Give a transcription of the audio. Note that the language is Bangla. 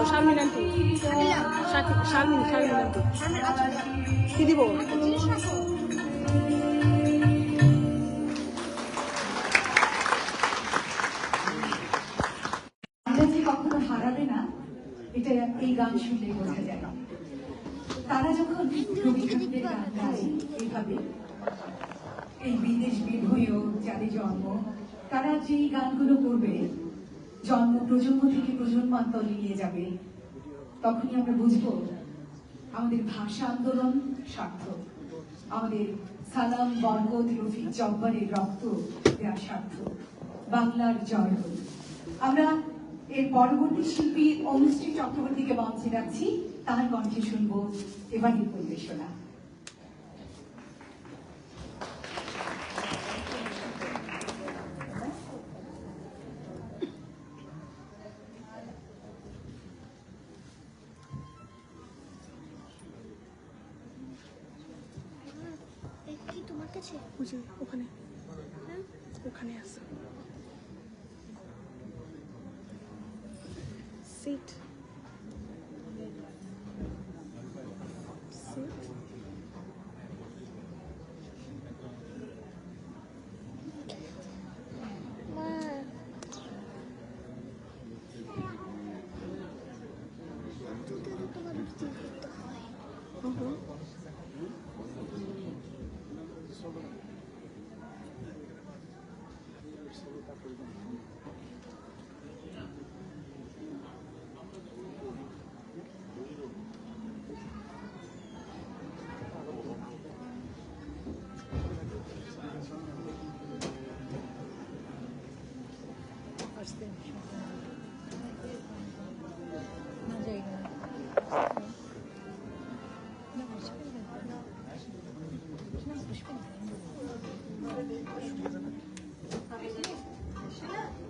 শারমিন আন্টি, শারমিন শারমিন আন্টি কি দিব? এটা যে কখনো হারাবে না, এটা এই গান শুনলে বোঝা যায়। তারা যখন রবি ঠাকুরের গান গায় এইভাবে, এই বিদেশ বিভূঁইও যাদের জন্ম, তারা যে এই গানগুলো করবে, জন্ম প্রজন্ম থেকে প্রজন্মান্তরে নিয়ে যাবে, তখনই আমরা বুঝবো আমাদের ভাষা আন্দোলন সার্থক, আমাদের সালাম বরকত রফিক জব্বারের রক্ত দেওয়া সার্থক, বাংলার জয় হোক। আমরা এর পরবর্তী শিল্পী অনুশ্রী চক্রবর্তীকে মঞ্চে রাখছি, তার কণ্ঠে শুনবো এবারের পরিবেশনা। তোমার কাছে ওখানে ওখানে আছে সিট